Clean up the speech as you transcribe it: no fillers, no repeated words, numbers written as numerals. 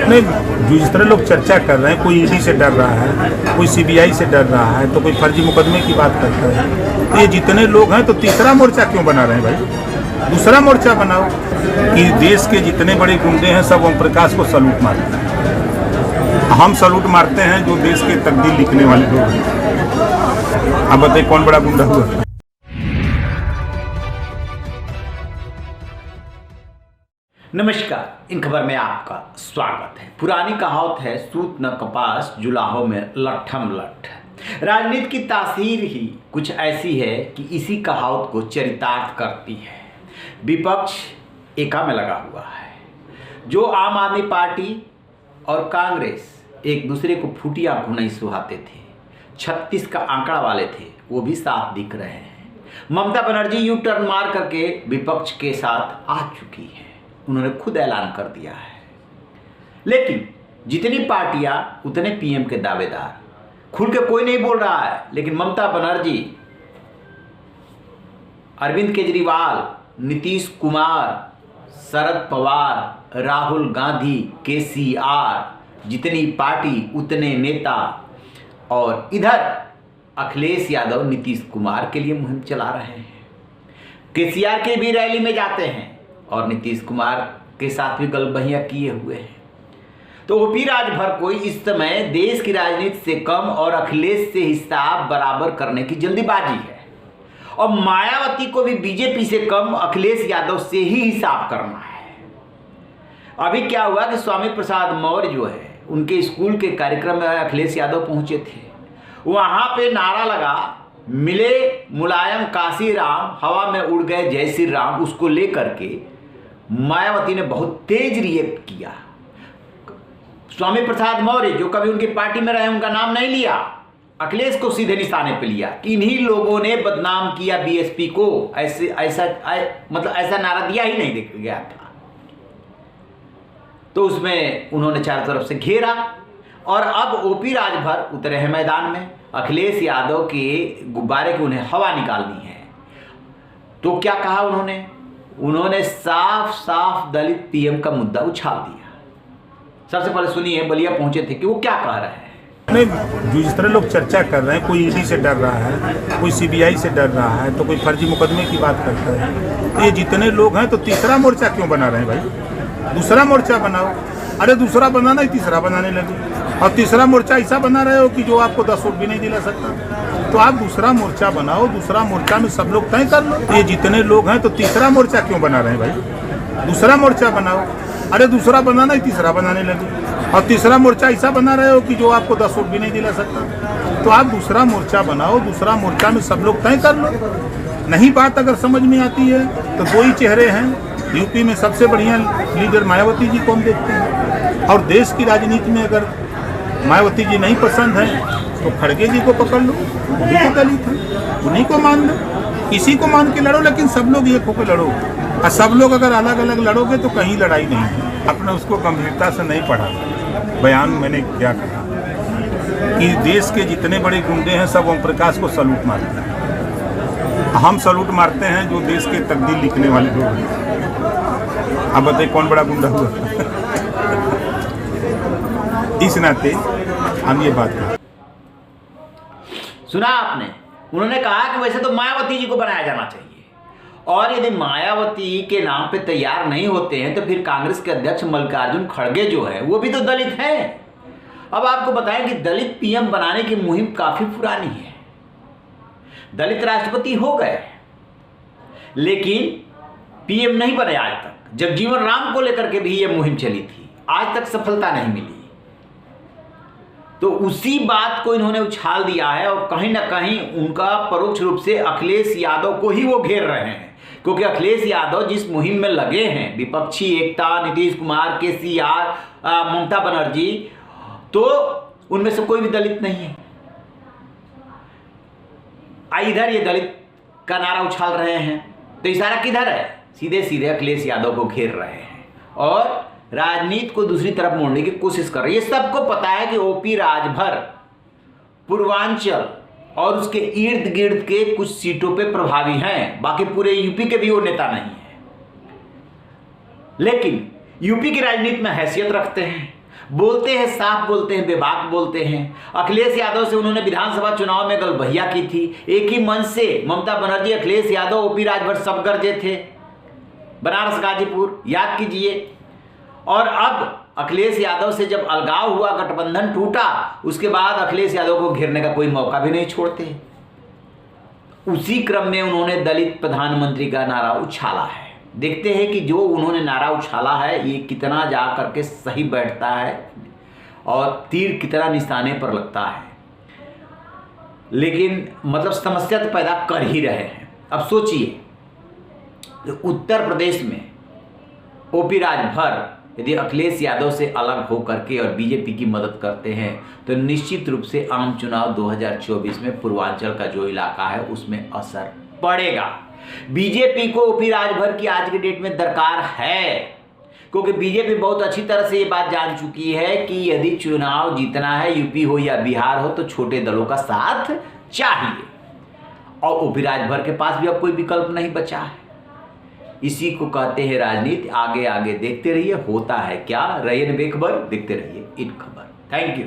नहीं, जो जिस तरह लोग चर्चा कर रहे हैं, कोई ईडी से डर रहा है, कोई सीबीआई से डर रहा है, तो कोई फर्जी मुकदमे की बात करता है। तो ये जितने लोग हैं तो तीसरा मोर्चा क्यों बना रहे हैं भाई? दूसरा मोर्चा बनाओ कि देश के जितने बड़े गुंडे हैं सब ओम प्रकाश को सलूट मारते हैं। हम सलूट मारते हैं जो देश के तकदीर लिखने वाले लोग हैं। अब बताइए कौन बड़ा गुंडा हुआ? नमस्कार, इन खबर में आपका स्वागत है। पुरानी कहावत है, सूत न कपास जुलाहों में लट्ठम लट्ठ। राजनीति की तासीर ही कुछ ऐसी है कि इसी कहावत को चरितार्थ करती है। विपक्ष एका में लगा हुआ है। जो आम आदमी पार्टी और कांग्रेस एक दूसरे को फूटी आंखों नहीं सुहाते थे, 36 का आंकड़ा वाले थे, वो भी साफ दिख रहे हैं। ममता बनर्जी यू टर्न मार करके विपक्ष के साथ आ चुकी है। उन्होंने खुद ऐलान कर दिया है। लेकिन जितनी पार्टियां उतने पीएम के दावेदार। खुल के कोई नहीं बोल रहा है, लेकिन ममता बनर्जी, अरविंद केजरीवाल, नीतीश कुमार, शरद पवार, राहुल गांधी, केसीआर, जितनी पार्टी उतने नेता, और इधर अखिलेश यादव नीतीश कुमार के लिए मुहिम चला रहे हैं। केसीआर के भी रैली में जाते हैं और नीतीश कुमार के साथ भी गलबहियां किए हुए हैं। तो ओपी राजभर को इस समय देश की राजनीति से कम और अखिलेश से हिसाब बराबर करने की जल्दीबाजी है, और मायावती को भी बीजेपी से कम अखिलेश यादव से ही हिसाब करना है। अभी क्या हुआ कि स्वामी प्रसाद मौर्य जो है, उनके स्कूल के कार्यक्रम में अखिलेश यादव पहुंचे थे। वहां पे नारा लगा, मिले मुलायम काशी राम, हवा में उड़ गए जय श्री राम। उसको लेकर के मायावती ने बहुत तेज रिएक्ट किया। स्वामी प्रसाद मौर्य जो कभी उनकी पार्टी में रहे, उनका नाम नहीं लिया, अखिलेश को सीधे निशाने पे लिया कि इन्हीं लोगों ने बदनाम किया बीएसपी को। ऐसा नारा दिया ही नहीं देख गया था। तो उसमें उन्होंने चारों तरफ से घेरा, और अब ओपी राजभर उतरे हैं मैदान में। अखिलेश यादव के गुब्बारे की उन्हें हवा निकालनी है। तो क्या कहा उन्होंने साफ साफ दलित पीएम का मुद्दा उछाल दिया। सबसे पहले सुनिए, बलिया पहुंचे थे कि वो क्या कह रहे हैं। नहीं, जो जिस तरह लोग चर्चा कर रहे हैं, कोई ईडी से डर रहा है, कोई सीबीआई से डर रहा है, तो कोई फर्जी मुकदमे की बात करता है। तो ये जितने लोग हैं तो तीसरा मोर्चा क्यों बना रहे हैं भाई? दूसरा मोर्चा बनाओ। अरे दूसरा बनाना ही तीसरा बनाने लगे, और तीसरा मोर्चा ऐसा बना रहे हो कि जो आपको 10 वोट भी नहीं दिला सकता। तो आप दूसरा मोर्चा बनाओ, दूसरा मोर्चा में सब लोग तय कर लो। ये जितने लोग हैं तो तीसरा मोर्चा क्यों बना रहे हैं भाई? दूसरा मोर्चा बनाओ। अरे दूसरा बनाना ही तीसरा बनाने लगे, और तीसरा मोर्चा ऐसा बना रहे हो कि जो आपको 10 वोट भी नहीं दिला सकता। तो आप दूसरा मोर्चा बनाओ, दूसरा मोर्चा में सब लोग तय कर लो। नहीं बात अगर समझ में आती है तो दो ही चेहरे हैं। यूपी में सबसे बढ़िया लीडर मायावती जी को हम देखते हैं, और देश की राजनीति में अगर मायावती जी नहीं पसंद है तो खड़गे जी को पकड़ लो, वो भी तो दलित है, उन्हीं को मान लो, किसी को मान के लड़ो, लेकिन सब लोग एक होकर लड़ो। और सब लोग अगर अलग अलग लड़ोगे तो कहीं लड़ाई नहीं है। आपने उसको गंभीरता से नहीं पढ़ा। बयान मैंने क्या कहा कि देश के जितने बड़े गुंडे हैं सब ओम प्रकाश को सलूट मारते हैं। हम सलूट मारते हैं जो देश के तकदीर लिखने वाले लोग हैं। अब बताइए कौन बड़ा गुंडा हुआ? इस नाते हम ये बात करें। सुना आपने, उन्होंने कहा कि वैसे तो मायावती जी को बनाया जाना चाहिए, और यदि मायावती के नाम पे तैयार नहीं होते हैं तो फिर कांग्रेस के अध्यक्ष मल्लिकार्जुन खड़गे जो है वो भी तो दलित हैं। अब आपको बताएं कि दलित पीएम बनाने की मुहिम काफी पुरानी है। दलित राष्ट्रपति हो गए, लेकिन पीएम नहीं बने आज तक। जगजीवन राम को लेकर के भी यह मुहिम चली थी, आज तक सफलता नहीं मिली। तो उसी बात को इन्होंने उछाल दिया है, और कहीं ना कहीं उनका परोक्ष रूप से अखिलेश यादव को ही वो घेर रहे हैं। क्योंकि अखिलेश यादव जिस मुहिम में लगे हैं, विपक्षी एकता, नीतीश कुमार, केसीआर, ममता बनर्जी, तो उनमें से कोई भी दलित नहीं है। इधर ये दलित का नारा उछाल रहे हैं, तो इशारा किधर है? सीधे सीधे अखिलेश यादव को घेर रहे हैं और राजनीति को दूसरी तरफ मोड़ने की कोशिश कर रहे हैं। ये सबको पता है कि ओपी राजभर पूर्वांचल और उसके इर्द गिर्द के कुछ सीटों पे प्रभावी हैं, बाकी पूरे यूपी के भी वो नेता नहीं है। लेकिन यूपी की राजनीति में हैसियत रखते हैं, बोलते हैं, साफ बोलते हैं, बेबाक बोलते हैं। अखिलेश यादव से उन्होंने विधानसभा चुनाव में गलबहिया की थी। एक ही मंच से ममता बनर्जी, अखिलेश यादव, ओपी राजभर सब गरजे थे, बनारस गाजीपुर, याद कीजिए। और अब अखिलेश यादव से जब अलगाव हुआ, गठबंधन टूटा, उसके बाद अखिलेश यादव को घेरने का कोई मौका भी नहीं छोड़ते। उसी क्रम में उन्होंने दलित प्रधानमंत्री का नारा उछाला है। देखते हैं कि जो उन्होंने नारा उछाला है ये कितना जा करके सही बैठता है और तीर कितना निशाने पर लगता है। लेकिन मतलब समस्या तो पैदा कर ही रहे हैं। अब सोचिए, उत्तर प्रदेश में ओपी राजभर यदि अखिलेश यादव से अलग हो करके और बीजेपी की मदद करते हैं तो निश्चित रूप से आम चुनाव 2024 में पूर्वांचल का जो इलाका है उसमें असर पड़ेगा। बीजेपी को ओपी राजभर की आज के डेट में दरकार है, क्योंकि बीजेपी बहुत अच्छी तरह से ये बात जान चुकी है कि यदि चुनाव जीतना है, यूपी हो या बिहार हो, तो छोटे दलों का साथ चाहिए। और ओपी राजभर के पास भी अब कोई विकल्प नहीं बचा है। इसी को कहते हैं राजनीति। आगे आगे देखते रहिए होता है क्या। रहिए बेखबर, देखते रहिए इन खबर। Thank you.